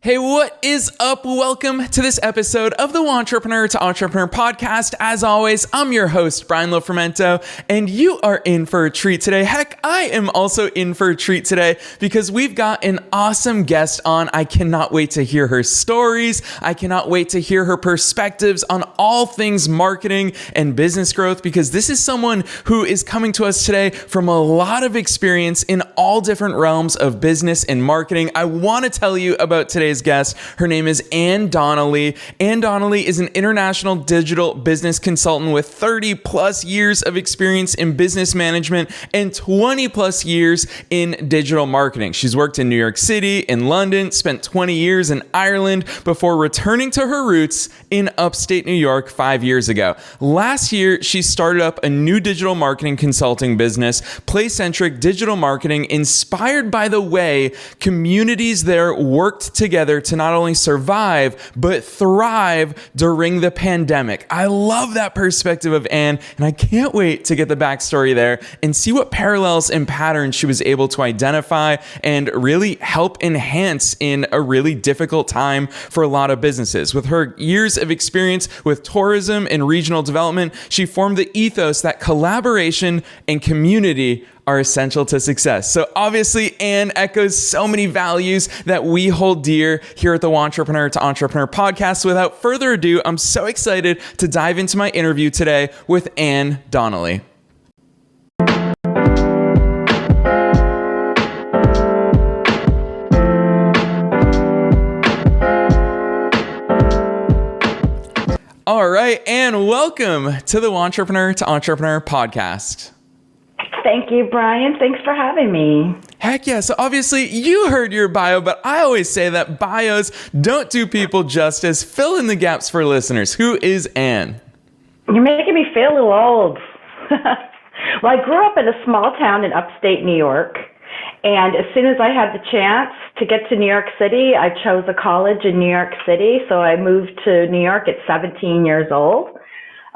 Hey, what is up? Welcome to this episode of the Entrepreneur to Entrepreneur podcast. As always, I'm your host, Brian Lofermento, and you are in for a treat today. Heck, I am also in for a treat today because we've got an awesome guest on. I cannot wait to hear her stories. I cannot wait to hear her perspectives on all things marketing and business growth, because this is someone who is coming to us today from a lot of experience in all different realms of business and marketing. I want to tell you about today's guest. Her name is Ann Donnelly. Ann Donnelly is an international digital business consultant with 30 plus years of experience in business management and 20 plus years in digital marketing. She's worked in New York City, in London, spent 20 years in Ireland before returning to her roots in upstate New York 5 years ago. Last year, she started up a new digital marketing consulting business, Placentric Digital Marketing, inspired by the way communities there worked together to not only survive, but thrive during the pandemic. I love that perspective of Ann, and I can't wait to get the backstory there and see what parallels and patterns she was able to identify and really help enhance in a really difficult time for a lot of businesses. With her years of experience with tourism and regional development, she formed the ethos that collaboration and community are essential to success. So obviously, Ann echoes so many values that we hold dear here at the Entrepreneur to Entrepreneur podcast. Without further ado, I'm so excited to dive into my interview today with Ann Donnelly. All right, Ann, welcome to the Entrepreneur to Entrepreneur podcast. Thank you, Brian. Thanks for having me. Heck yeah. So obviously you heard your bio, but I always say that bios don't do people justice. Fill in the gaps for listeners. Who is Ann? You're making me feel a little old. Well, I grew up in a small town in upstate New York. And as soon as I had the chance to get to New York City, I chose a college in New York City. So I moved to New York at 17 years old.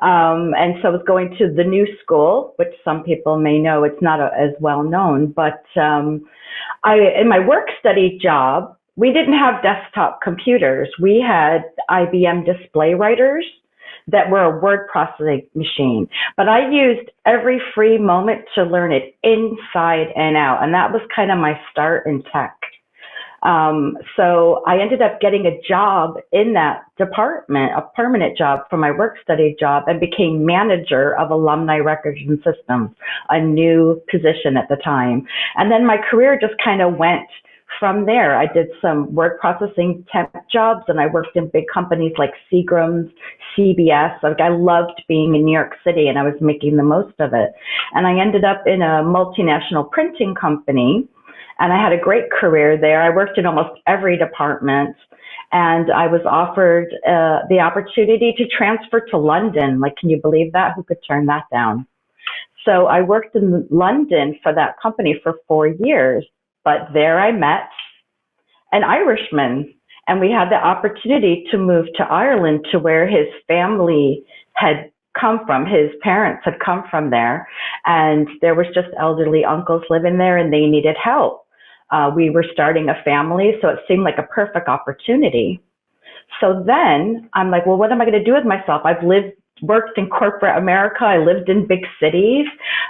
And so I was going to the new school, which some people may know, it's not as well known, but in my work-study job, we didn't have desktop computers. We had IBM display writers that were a word processing machine, but I used every free moment to learn it inside and out, and that was kind of my start in tech. So I ended up getting a job in that department, a permanent job for my work study job, and became manager of alumni records and systems, a new position at the time. And then my career just kind of went from there. I did some word processing temp jobs, and I worked in big companies like Seagram's, CBS. Like, I loved being in New York City, and I was making the most of it. And I ended up in a multinational printing company, and I had a great career there. I worked in almost every department, and I was offered the opportunity to transfer to London. Like, can you believe that? Who could turn that down? So I worked in London for that company for 4 years, but there I met an Irishman, and we had the opportunity to move to Ireland, to where his family had come from. His parents had come from there, and there was just elderly uncles living there, and they needed help. We were starting a family, so it seemed like a perfect opportunity. So then I'm like, well, what am I going to do with myself? I've worked in corporate America. I lived in big cities.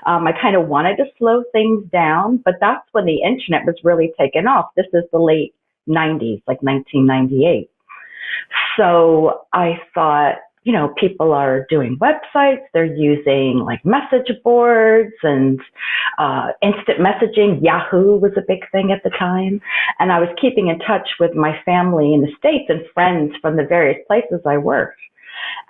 I kind of wanted to slow things down, but that's when the internet was really taking off. This is the late 90s, like 1998. So I thought, people are doing websites, they're using like message boards and instant messaging. Yahoo was a big thing at the time. And I was keeping in touch with my family in the States and friends from the various places I worked.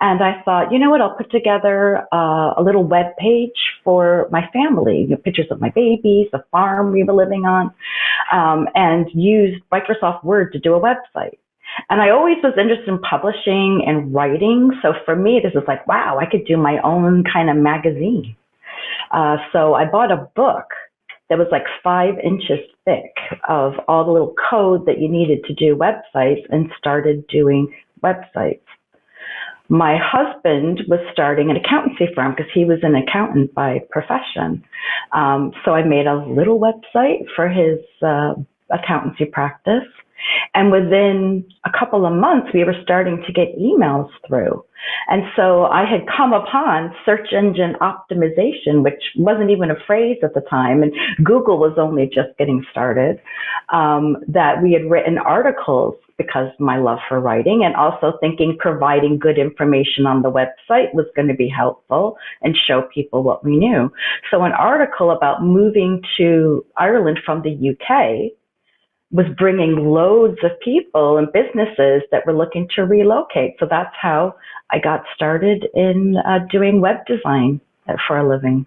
And I thought, you know what, I'll put together a little web page for my family, pictures of my babies, the farm we were living on, and used Microsoft Word to do a website. And I always was interested in publishing and writing. So for me, this was like, wow, I could do my own kind of magazine. So I bought a book that was like 5 inches thick of all the little code that you needed to do websites, and started doing websites. My husband was starting an accountancy firm because he was an accountant by profession. So I made a little website for his accountancy practice. And within a couple of months, we were starting to get emails through. And so I had come upon search engine optimization, which wasn't even a phrase at the time, and Google was only just getting started, that we had written articles because of my love for writing, and also thinking providing good information on the website was going to be helpful and show people what we knew. So an article about moving to Ireland from the UK was bringing loads of people and businesses that were looking to relocate. So that's how I got started in doing web design for a living.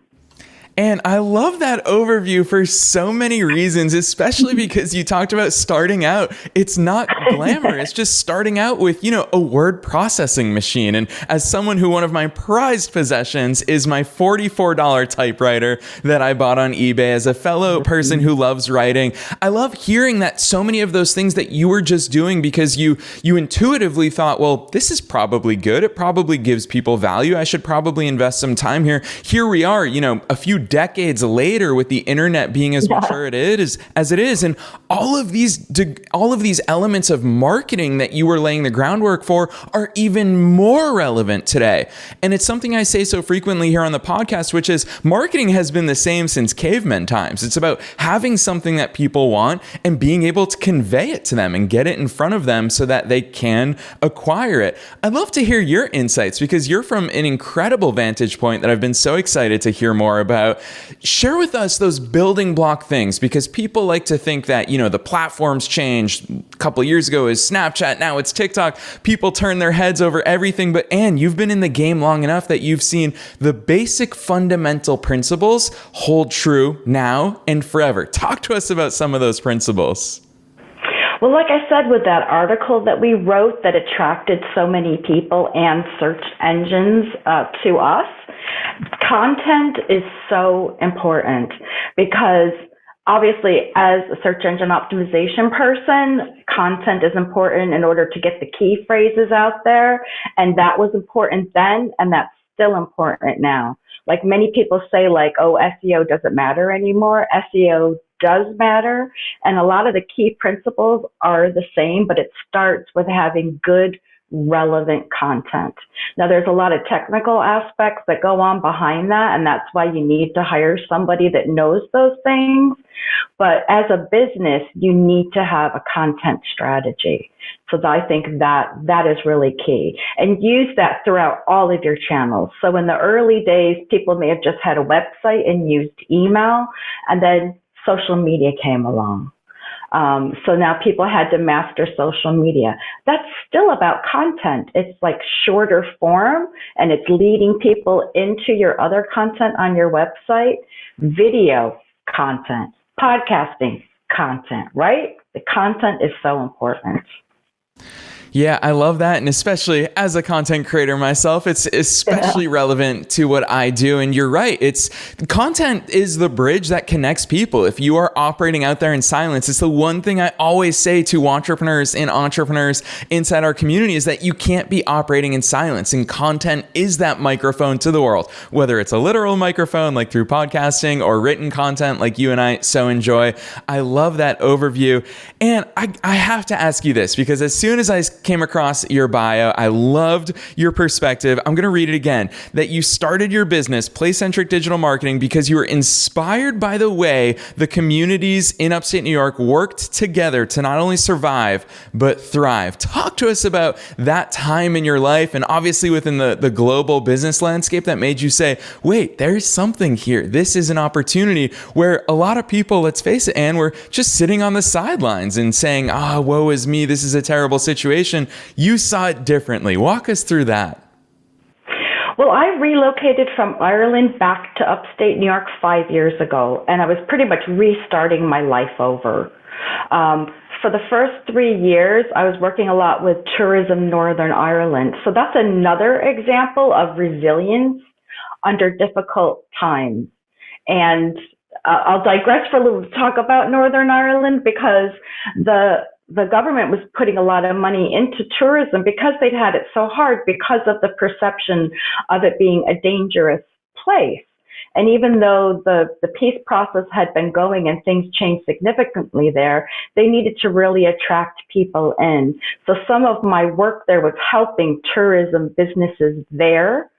And I love that overview for so many reasons, especially because you talked about starting out. It's not glamorous, just starting out with, a word processing machine. And as someone who one of my prized possessions is my $44 typewriter that I bought on eBay as a fellow person who loves writing, I love hearing that so many of those things that you were just doing because you intuitively thought, well, this is probably good. It probably gives people value. I should probably invest some time here. Here we are, a few decades later with the internet being as mature as it is, and all of these elements of marketing that you were laying the groundwork for are even more relevant today. And it's something I say so frequently here on the podcast, which is marketing has been the same since cavemen times. It's about having something that people want and being able to convey it to them and get it in front of them so that they can acquire it. I'd love to hear your insights because you're from an incredible vantage point that I've been so excited to hear more about. Share with us those building block things, because people like to think that, the platforms changed. A couple of years ago it was Snapchat, now it's TikTok. People turn their heads over everything. But Anne, you've been in the game long enough that you've seen the basic fundamental principles hold true now and forever. Talk to us about some of those principles. Well, like I said, with that article that we wrote that attracted so many people and search engines to us, content is so important because obviously as a search engine optimization person, content is important in order to get the key phrases out there. And that was important then, and that's still important now. Like many people say oh, SEO doesn't matter anymore. SEO does matter. And a lot of the key principles are the same, but it starts with having good, relevant content. Now, there's a lot of technical aspects that go on behind that, and that's why you need to hire somebody that knows those things. But as a business, you need to have a content strategy. So I think that is really key. And use that throughout all of your channels. So in the early days, people may have just had a website and used email, and then social media came along. So now people had to master social media. That's still about content. It's like shorter form, and it's leading people into your other content on your website, video content, podcasting content, right? The content is so important. Yeah, I love that. And especially as a content creator myself, it's especially relevant to what I do. And you're right. Content is the bridge that connects people. If you are operating out there in silence, it's the one thing I always say to entrepreneurs and entrepreneurs inside our community is that you can't be operating in silence. And content is that microphone to the world, whether it's a literal microphone like through podcasting or written content like you and I so enjoy. I love that overview. And I have to ask you this, because as soon as I came across your bio, I loved your perspective. I'm going to read it again, that you started your business, Placentric Digital Marketing, because you were inspired by the way the communities in upstate New York worked together to not only survive, but thrive. Talk to us about that time in your life, and obviously within the global business landscape that made you say, wait, there's something here. This is an opportunity where a lot of people, let's face it, Anne, were just sitting on the sidelines and saying, woe is me, this is a terrible situation. You saw it differently. Walk us through that. Well, I relocated from Ireland back to upstate New York 5 years ago, and I was pretty much restarting my life over. For the first 3 years, I was working a lot with Tourism Northern Ireland. So that's another example of resilience under difficult times. And I'll digress for a little to talk about Northern Ireland, because the government was putting a lot of money into tourism because they'd had it so hard because of the perception of it being a dangerous place. And even though the peace process had been going and things changed significantly there, they needed to really attract people in. So some of my work there was helping tourism businesses there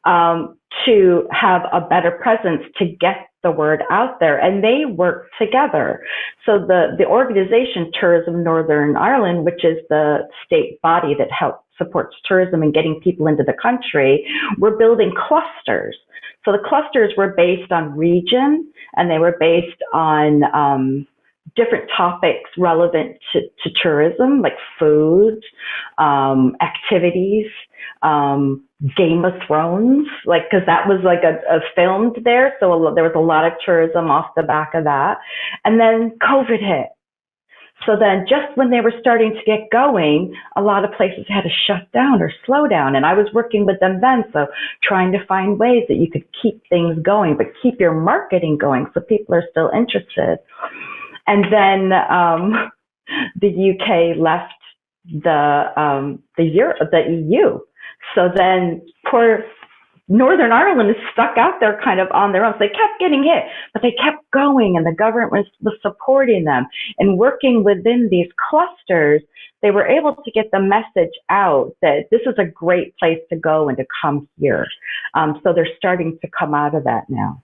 to have a better presence, to get the word out there, and they work together. So the organization Tourism Northern Ireland, which is the state body that helps supports tourism and getting people into the country, we're building clusters. So the clusters were based on region, and they were based on different topics relevant to tourism, like food, activities, Game of Thrones, like, because that was like a filmed there, so there was a lot of tourism off the back of that. And then COVID hit. So then just when they were starting to get going, a lot of places had to shut down or slow down. And I was working with them then, so trying to find ways that you could keep things going, but keep your marketing going so people are still interested. And then the UK left the EU. So then poor Northern Ireland is stuck out there kind of on their own. So they kept getting hit, but they kept going, and the government was supporting them. And working within these clusters, they were able to get the message out that this is a great place to go and to come here. So they're starting to come out of that now.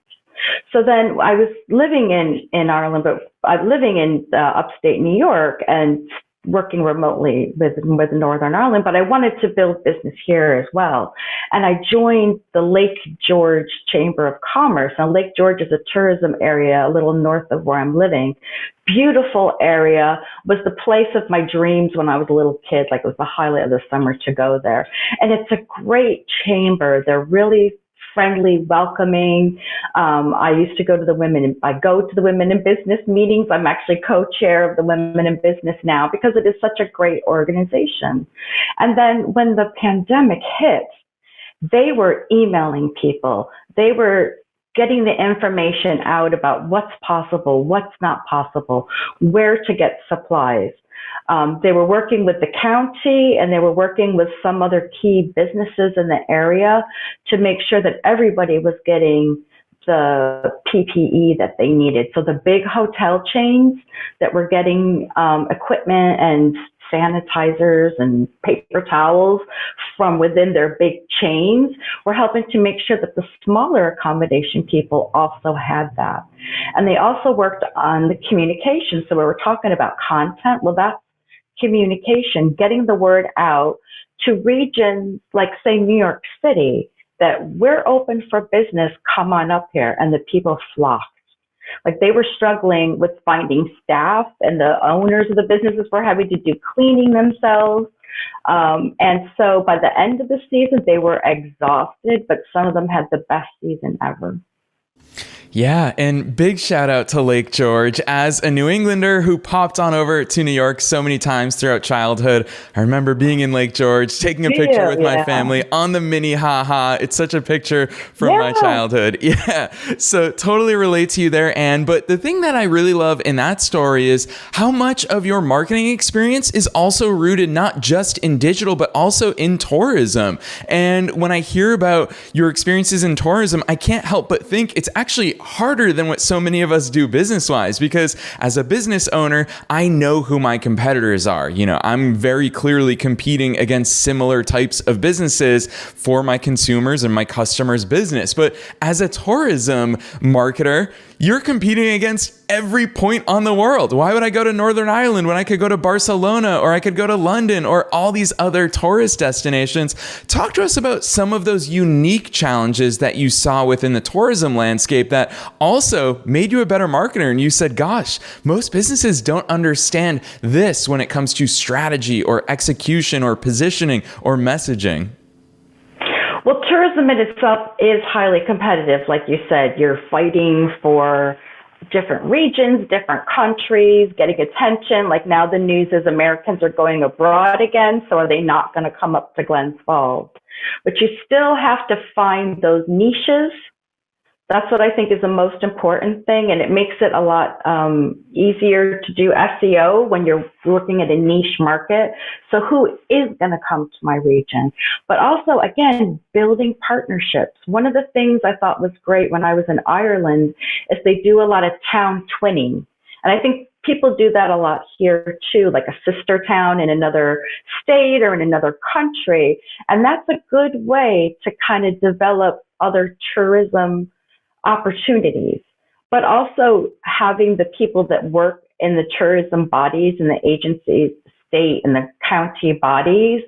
So then I was living in Ireland, but I'm living in upstate New York and working remotely with Northern Ireland, but I wanted to build business here as well. And I joined the Lake George Chamber of Commerce. Now, Lake George is a tourism area a little north of where I'm living. Beautiful area, was the place of my dreams when I was a little kid. Like, it was the highlight of the summer to go there. And it's a great chamber. They're really friendly, welcoming. I used to go to the women in business meetings. I'm actually co-chair of the Women in Business now because it is such a great organization. And then when the pandemic hit, they were emailing people. They were getting the information out about what's possible, what's not possible, where to get supplies. They were working with the county, and they were working with some other key businesses in the area to make sure that everybody was getting the PPE that they needed. So the big hotel chains that were getting equipment and sanitizers and paper towels from within their big chains were helping to make sure that the smaller accommodation people also had that. And they also worked on the communication. So we were talking about content. Well, that's communication, getting the word out to regions like, say, New York City, that we're open for business, come on up here. And the people flocked. Like, they were struggling with finding staff, and the owners of the businesses were having to do cleaning themselves. And so by the end of the season, they were exhausted, but some of them had the best season ever. Yeah, and big shout out to Lake George. As a New Englander who popped on over to New York so many times throughout childhood, I remember being in Lake George, taking a picture with my family on the mini haha. It's such a picture from my childhood. Yeah, so totally relate to you there, Anne. But the thing that I really love in that story is how much of your marketing experience is also rooted not just in digital, but also in tourism. And when I hear about your experiences in tourism, I can't help but think it's actually harder than what so many of us do business-wise, because as a business owner, I know who my competitors are. You know, I'm very clearly competing against similar types of businesses for my consumers and my customers' business. But as a tourism marketer, you're competing against every point on the world. Why would I go to Northern Ireland when I could go to Barcelona, or I could go to London, or all these other tourist destinations? Talk to us about some of those unique challenges that you saw within the tourism landscape that also made you a better marketer. And you said, gosh, most businesses don't understand this when it comes to strategy or execution or positioning or messaging. Well, tourism in itself is highly competitive. Like you said, you're fighting for different regions, different countries, getting attention. Like, now the news is Americans are going abroad again, so are they not going to come up to Glens Falls? But you still have to find those niches. That's what I think is the most important thing, and it makes it a lot easier to do SEO when you're working at a niche market. So who is going to come to my region? But also, again, building partnerships. One of the things I thought was great when I was in Ireland is they do a lot of town twinning. And I think people do that a lot here too, like a sister town in another state or in another country. And that's a good way to kind of develop other tourism opportunities, but also having the people that work in the tourism bodies and the agencies, state and the county bodies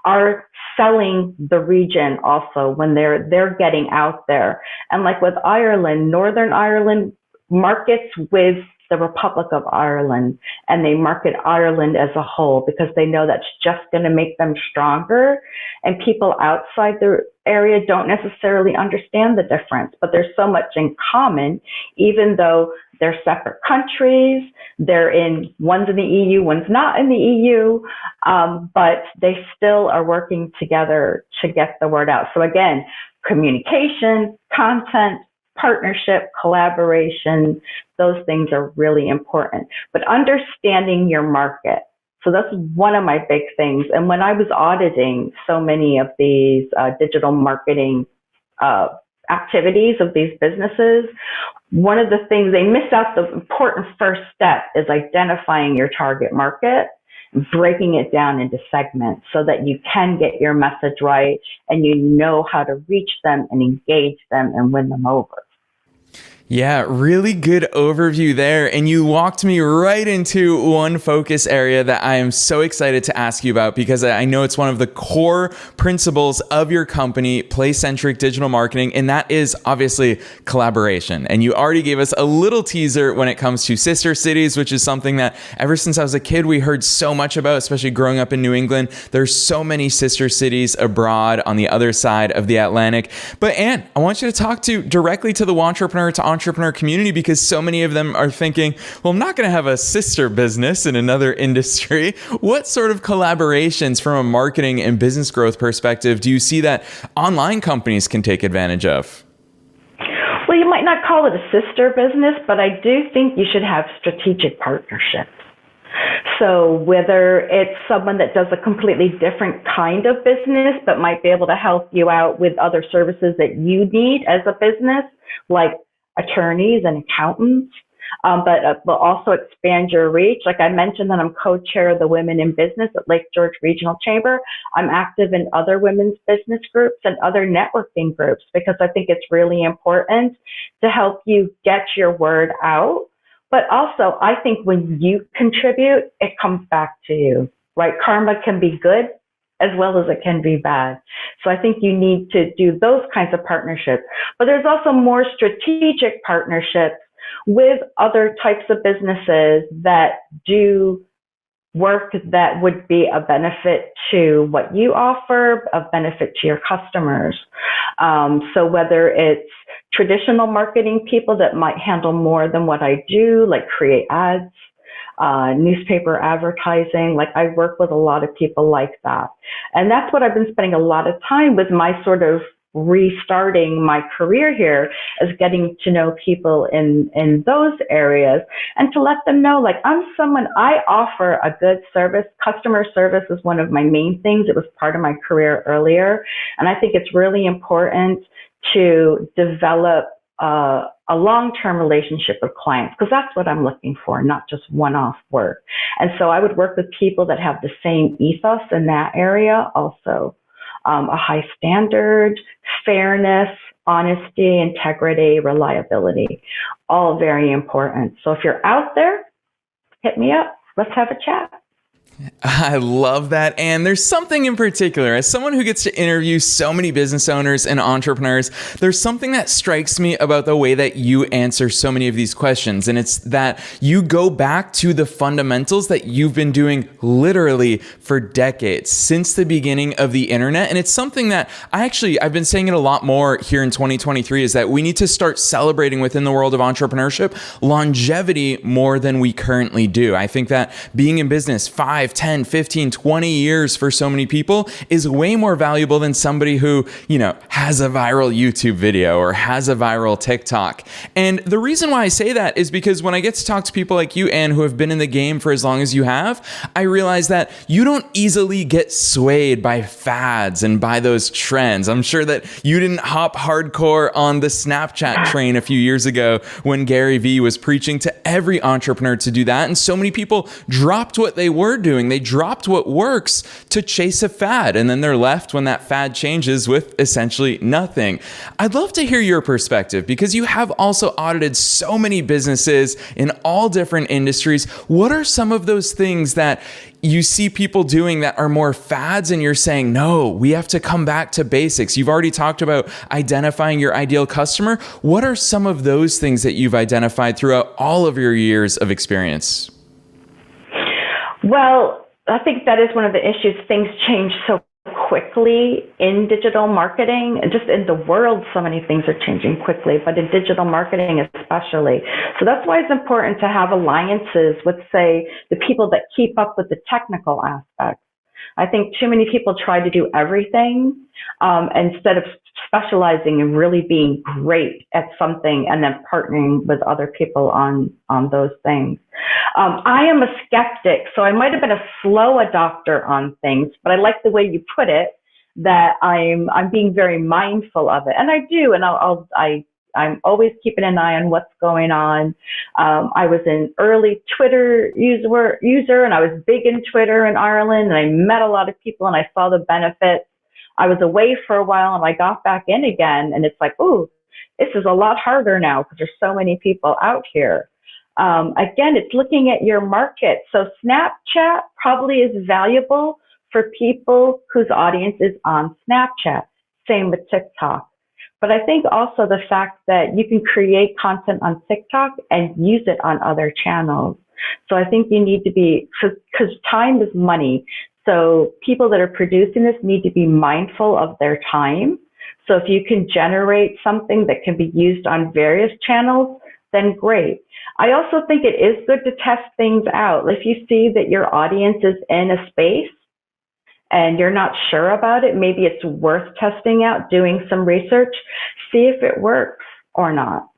are selling the region also when they're getting out there. And like with Ireland, Northern Ireland markets with the Republic of Ireland, and they market Ireland as a whole because they know that's just going to make them stronger. And people outside the area don't necessarily understand the difference, but there's so much in common, even though they're separate countries. One's in the EU, one's not in the EU, but they still are working together to get the word out. So again, communication, content, partnership, collaboration, those things are really important. But understanding your market. So that's one of my big things. And when I was auditing so many of these digital marketing activities of these businesses, one of the things they miss out, the important first step is identifying your target market, breaking it down into segments so that you can get your message right and you know how to reach them and engage them and win them over. Yeah, really good overview there. And you walked me right into one focus area that I am so excited to ask you about, because I know it's one of the core principles of your company, Placentric Digital Marketing, and that is obviously collaboration. And you already gave us a little teaser when it comes to sister cities, which is something that ever since I was a kid, we heard so much about, especially growing up in New England. There's so many sister cities abroad on the other side of the Atlantic. But Anne, I want you to talk directly to the entrepreneur to entrepreneur community, because so many of them are thinking, well, I'm not going to have a sister business in another industry. What sort of collaborations from a marketing and business growth perspective do you see that online companies can take advantage of? Well, you might not call it a sister business, but I do think you should have strategic partnerships. So whether it's someone that does a completely different kind of business but might be able to help you out with other services that you need as a business, like attorneys and accountants, but also expand your reach. Like I mentioned that I'm co-chair of the Women in Business at Lake George Regional Chamber. I'm active in other women's business groups and other networking groups because I think it's really important to help you get your word out. But also, I think when you contribute, it comes back to you, right? Karma can be good as well as it can be bad. So I think you need to do those kinds of partnerships. But there's also more strategic partnerships with other types of businesses that do work that would be a benefit to what you offer, a benefit to your customers. So whether it's traditional marketing people that might handle more than what I do, like create ads, newspaper advertising, like I work with a lot of people like that. And that's what I've been spending a lot of time with my sort of restarting my career here, is getting to know people in those areas and to let them know, like, I offer a good service. Customer service is one of my main things. It was part of my career earlier. And I think it's really important to develop a long-term relationship with clients, because that's what I'm looking for, not just one-off work. And so I would work with people that have the same ethos in that area also. A high standard, fairness, honesty, integrity, reliability, all very important. So if you're out there, hit me up. Let's have a chat. I love that. And there's something in particular, as someone who gets to interview so many business owners and entrepreneurs, there's something that strikes me about the way that you answer so many of these questions. And it's that you go back to the fundamentals that you've been doing literally for decades, since the beginning of the internet. And it's something that I've been saying it a lot more here in 2023, is that we need to start celebrating within the world of entrepreneurship longevity more than we currently do. I think that being in business 5, 5, 10, 15, 20 years for so many people is way more valuable than somebody who, has a viral YouTube video or has a viral TikTok. And the reason why I say that is because when I get to talk to people like you, Ann, who have been in the game for as long as you have, I realize that you don't easily get swayed by fads and by those trends. I'm sure that you didn't hop hardcore on the Snapchat train a few years ago when Gary Vee was preaching to every entrepreneur to do that. And so many people dropped what they were doing. They dropped what works to chase a fad. And then they're left when that fad changes with essentially nothing. I'd love to hear your perspective because you have also audited so many businesses in all different industries. What are some of those things that you see people doing that are more fads and you're saying, no, we have to come back to basics? You've already talked about identifying your ideal customer. What are some of those things that you've identified throughout all of your years of experience? Well, I think that is one of the issues. Things change so quickly in digital marketing, and just in the world, so many things are changing quickly, but in digital marketing especially. So that's why it's important to have alliances with, say, the people that keep up with the technical aspects. I think too many people try to do everything instead of specializing and really being great at something and then partnering with other people on those things. I am a skeptic, so I might have been a slow adopter on things, but I like the way you put it, that I'm being very mindful of it. And I do, and I'm always keeping an eye on what's going on. I was an early Twitter user, and I was big in Twitter in Ireland, and I met a lot of people, and I saw the benefits. I was away for a while, and I got back in again, and it's like, ooh, this is a lot harder now because there's so many people out here. Again, it's looking at your market. So Snapchat probably is valuable for people whose audience is on Snapchat. Same with TikTok. But I think also the fact that you can create content on TikTok and use it on other channels. So I think you need to be, because time is money. So people that are producing this need to be mindful of their time. So if you can generate something that can be used on various channels, then great. I also think it is good to test things out. If you see that your audience is in a space and you're not sure about it, maybe it's worth testing out, doing some research, see if it works or not.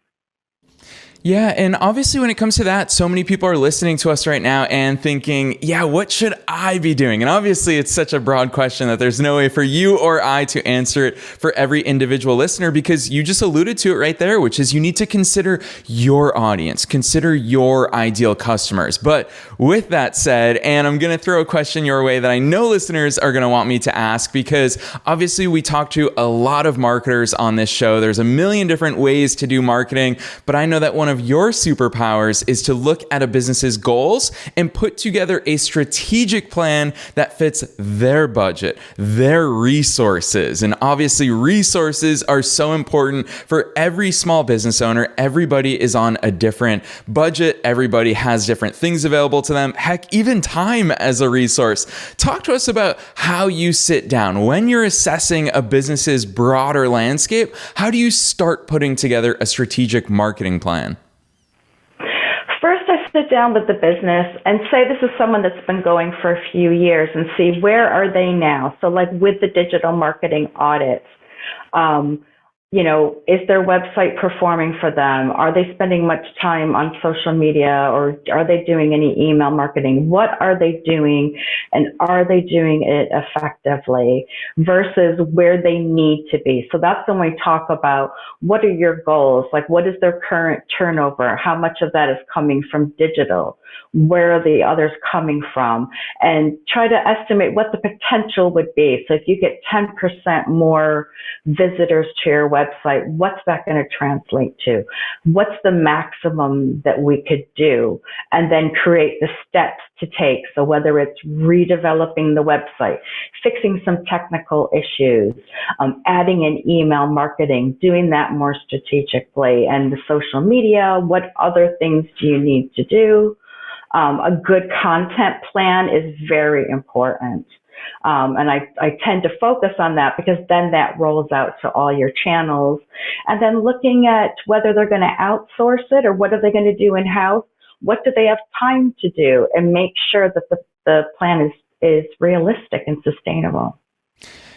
Yeah, and obviously when it comes to that, so many people are listening to us right now and thinking, yeah, what should I be doing? And obviously it's such a broad question that there's no way for you or I to answer it for every individual listener, because you just alluded to it right there, which is you need to consider your audience, consider your ideal customers. But with that said, and I'm going to throw a question your way that I know listeners are going to want me to ask, because obviously we talk to a lot of marketers on this show. There's a million different ways to do marketing, but I know that one of your superpowers is to look at a business's goals and put together a strategic plan that fits their budget, their resources. And obviously resources are so important for every small business owner. Everybody is on a different budget. Everybody has different things available to them. Heck, even time as a resource. Talk to us about how you sit down when you're assessing a business's broader landscape. How do you start putting together a strategic marketing plan? First, I sit down with the business and say this is someone that's been going for a few years and see where are they now. So like with the digital marketing audits, is their website performing for them? Are they spending much time on social media, or are they doing any email marketing? What are they doing, and are they doing it effectively versus where they need to be? So that's when we talk about what are your goals? Like, what is their current turnover? How much of that is coming from digital? Where are the others coming from? And try to estimate what the potential would be. So if you get 10% more visitors to your website, what's that going to translate to? What's the maximum that we could do? And then create the steps to take. So whether it's redeveloping the website, fixing some technical issues, adding an email marketing, doing that more strategically, and the social media, what other things do you need to do? A good content plan is very important. And I tend to focus on that because then that rolls out to all your channels. And then looking at whether they're going to outsource it or what are they going to do in-house, what do they have time to do, and make sure that the plan is realistic and sustainable.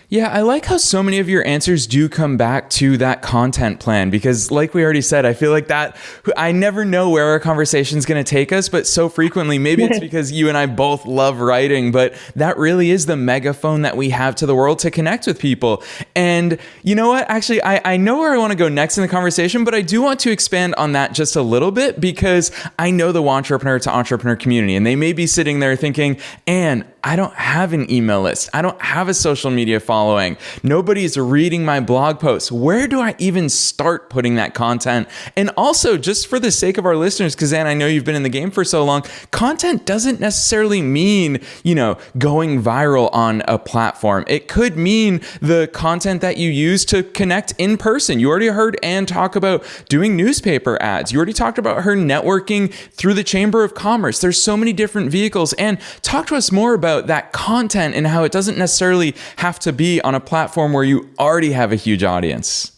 Yeah, I like how so many of your answers do come back to that content plan because like we already said, I feel like that I never know where our conversation is going to take us, but so frequently, maybe it's because you and I both love writing, but that really is the megaphone that we have to the world to connect with people. And you know what? Actually, I know where I want to go next in the conversation, but I do want to expand on that just a little bit because I know the entrepreneur to entrepreneur community, and they may be sitting there thinking, Anne, I don't have an email list. I don't have a social media following. Nobody's reading my blog posts. Where do I even start putting that content? And also, just for the sake of our listeners, because Anne, I know you've been in the game for so long, content doesn't necessarily mean, going viral on a platform. It could mean the content that you use to connect in person. You already heard Anne talk about doing newspaper ads. You already talked about her networking through the Chamber of Commerce. There's so many different vehicles. And talk to us more about that content and how it doesn't necessarily have to be on a platform where you already have a huge audience.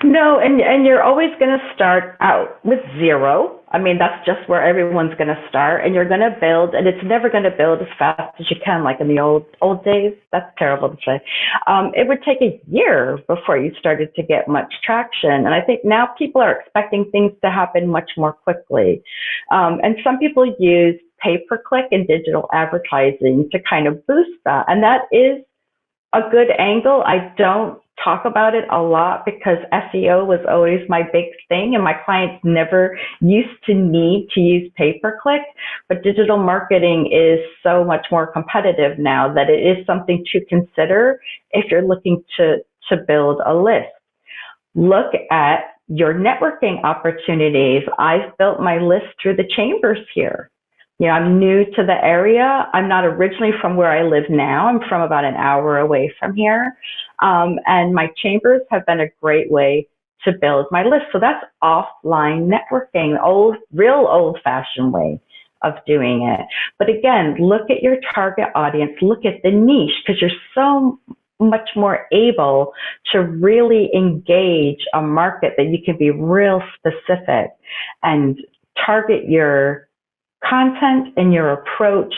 No, and you're always going to start out with zero. I mean, that's just where everyone's going to start, and you're going to build, and it's never going to build as fast as you can, like in the old days. That's terrible to say. It would take a year before you started to get much traction, and I think now people are expecting things to happen much more quickly. And some people use pay-per-click and digital advertising to kind of boost that, and that is a good angle. I don't talk about it a lot because SEO was always my big thing, and my clients never used to need to use pay-per-click, but digital marketing is so much more competitive now that it is something to consider if you're looking to build a list. Look at your networking opportunities. I've built my list through the chambers here. I'm new to the area. I'm not originally from where I live now. I'm from about an hour away from here. And my chambers have been a great way to build my list. So that's offline networking, real old-fashioned way of doing it. But again, look at your target audience, look at the niche, because you're so much more able to really engage a market that you can be real specific and target your content and your approach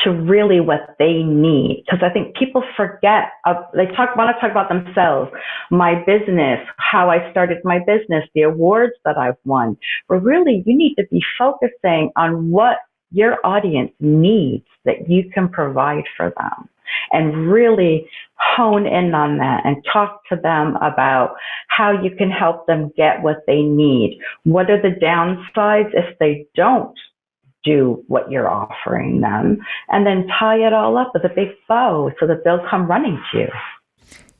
to really what they need. Because I think people forget, want to talk about themselves, my business, how I started my business, the awards that I've won. But really, you need to be focusing on what your audience needs that you can provide for them, and really hone in on that and talk to them about how you can help them get what they need. What are the downsides if they don't do what you're offering them, and then tie it all up with a big bow so that they'll come running to you.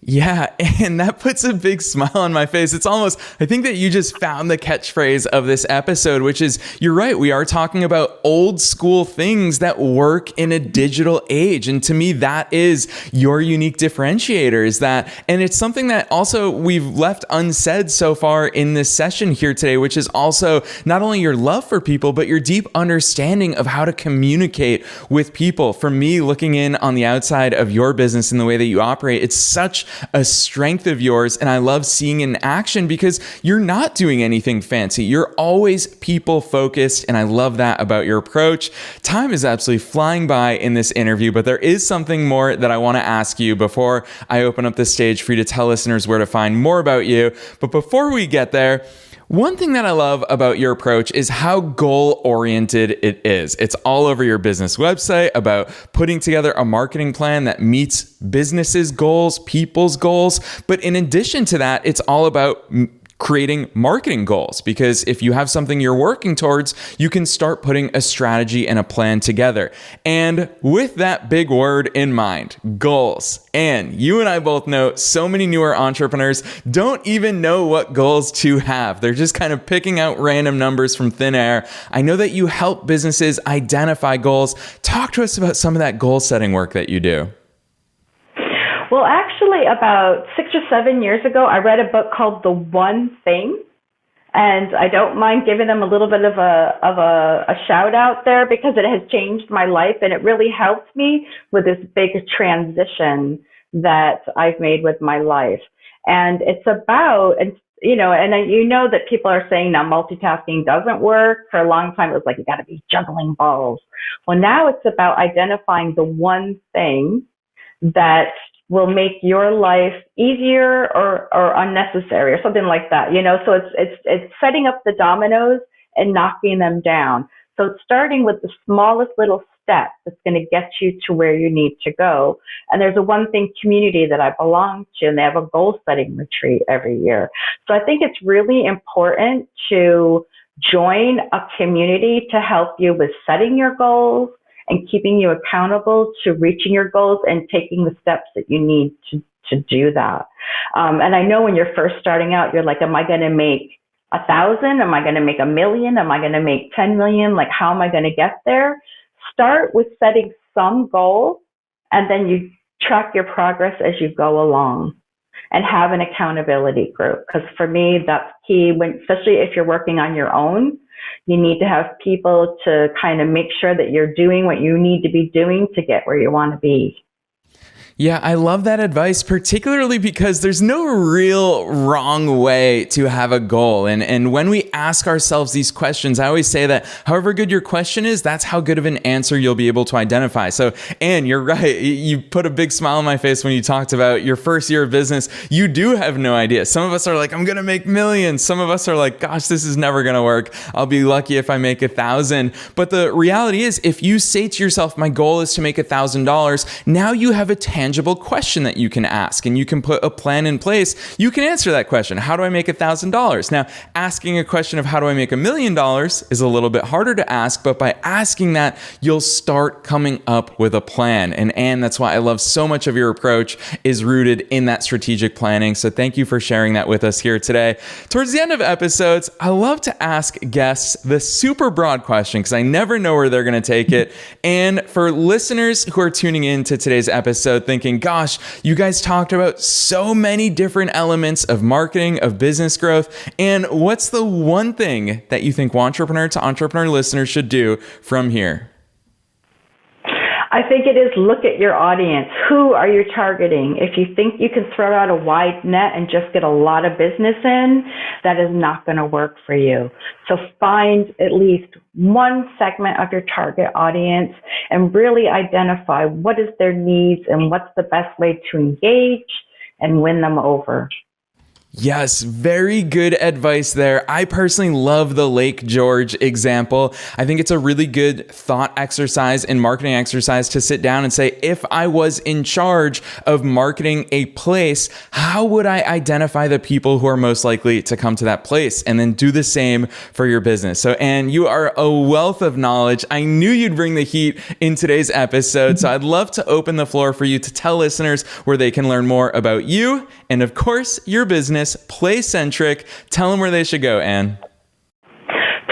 Yeah, and that puts a big smile on my face. It's almost, I think that you just found the catchphrase of this episode, which is, you're right, we are talking about old school things that work in a digital age. And to me, that is your unique differentiator, is that, and it's something that also we've left unsaid so far in this session here today, which is also not only your love for people, but your deep understanding of how to communicate with people. For me, looking in on the outside of your business and the way that you operate, it's such a strength of yours, and I love seeing it in action because you're not doing anything fancy. You're always people focused, and I love that about your approach. Time is absolutely flying by in this interview, but there is something more that I want to ask you before I open up the stage for you to tell listeners where to find more about you. But before we get there, one thing that I love about your approach is how goal-oriented it is. It's all over your business website about putting together a marketing plan that meets businesses' goals, people's goals. But in addition to that, it's all about creating marketing goals, because if you have something you're working towards, you can start putting a strategy and a plan together. And with that big word in mind, goals. And you and I both know so many newer entrepreneurs don't even know what goals to have. They're just kind of picking out random numbers from thin air. I know that you help businesses identify goals. Talk to us about some of that goal setting work that you do. Well, actually, about 6 or 7 years ago, I read a book called The One Thing, and I don't mind giving them a little bit of a shout out there because it has changed my life, and it really helped me with this big transition that I've made with my life. And it's about, you know that people are saying now multitasking doesn't work. For a long time, it was like, you got to be juggling balls. Well, now it's about identifying the one thing that will make your life easier or unnecessary or something like that. So it's setting up the dominoes and knocking them down. So it's starting with the smallest little step that's going to get you to where you need to go. And there's a One Thing community that I belong to, and they have a goal setting retreat every year. So I think it's really important to join a community to help you with setting your goals and keeping you accountable to reaching your goals and taking the steps that you need to do that. And I know when you're first starting out, you're like, am I going to make 1,000? Am I going to make 1,000,000? Am I going to make 10 million? Like, how am I going to get there? Start with setting some goal, and then you track your progress as you go along, and have an accountability group. Because for me, that's key, especially if you're working on your own. You need to have people to kind of make sure that you're doing what you need to be doing to get where you want to be. Yeah, I love that advice, particularly because there's no real wrong way to have a goal. And when we ask ourselves these questions, I always say that however good your question is, that's how good of an answer you'll be able to identify. So, Anne, you're right. You put a big smile on my face when you talked about your first year of business. You do have no idea. Some of us are like, I'm going to make millions. Some of us are like, gosh, this is never going to work. I'll be lucky if I make 1,000. But the reality is, if you say to yourself, my goal is to make $1,000, now you have a tangible question that you can ask, and you can put a plan in place. You can answer that question. How do I make $1,000? Now, asking a question of how do I make $1 million is a little bit harder to ask, but by asking that, you'll start coming up with a plan. And that's why I love so much of your approach is rooted in that strategic planning. So thank you for sharing that with us here today. Towards the end of episodes, I love to ask guests the super broad question because I never know where they're going to take it. And for listeners who are tuning in to today's episode thinking, gosh, you guys talked about so many different elements of marketing, of business growth, and what's the one thing that you think Wantrepreneur to Entrepreneur listeners should do from here? I think it is look at your audience. Who are you targeting? If you think you can throw out a wide net and just get a lot of business in, that is not going to work for you. So find at least one segment of your target audience and really identify what is their needs and what's the best way to engage and win them over. Yes, very good advice there. I personally love the Lake George example. I think it's a really good thought exercise and marketing exercise to sit down and say, if I was in charge of marketing a place, how would I identify the people who are most likely to come to that place? And then do the same for your business. So, Anne, you are a wealth of knowledge. I knew you'd bring the heat in today's episode. So I'd love to open the floor for you to tell listeners where they can learn more about you and, of course, your business, Placentric. Tell them where they should go, Anne.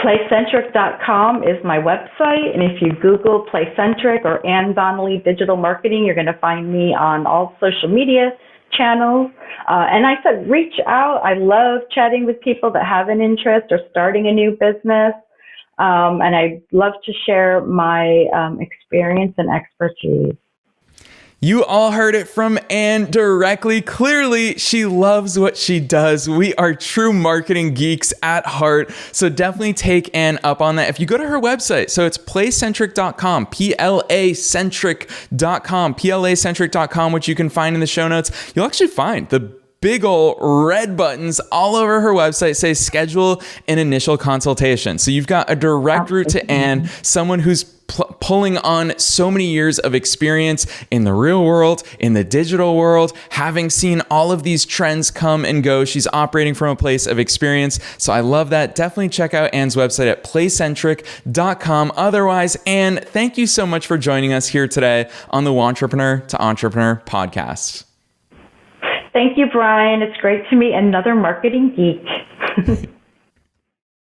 Placentric.com is my website. And if you Google Placentric or Anne Donnelly Digital Marketing, you're going to find me on all social media channels. And I said, reach out. I love chatting with people that have an interest or starting a new business. And I love to share my experience and expertise. You all heard it from Anne directly. Clearly, she loves what she does. We are true marketing geeks at heart. So definitely take Anne up on that. If you go to her website, so it's placentric.com, placentric.com, which you can find in the show notes. You'll actually find the big ol' red buttons all over her website say schedule an initial consultation. So you've got a direct route to Anne, someone who's pulling on so many years of experience in the real world, in the digital world, having seen all of these trends come and go. She's operating from a place of experience. So I love that. Definitely check out Anne's website at placentric.com. Otherwise, Anne, thank you so much for joining us here today on the Wantrepreneur to Entrepreneur podcast. Thank you, Brian. It's great to meet another marketing geek.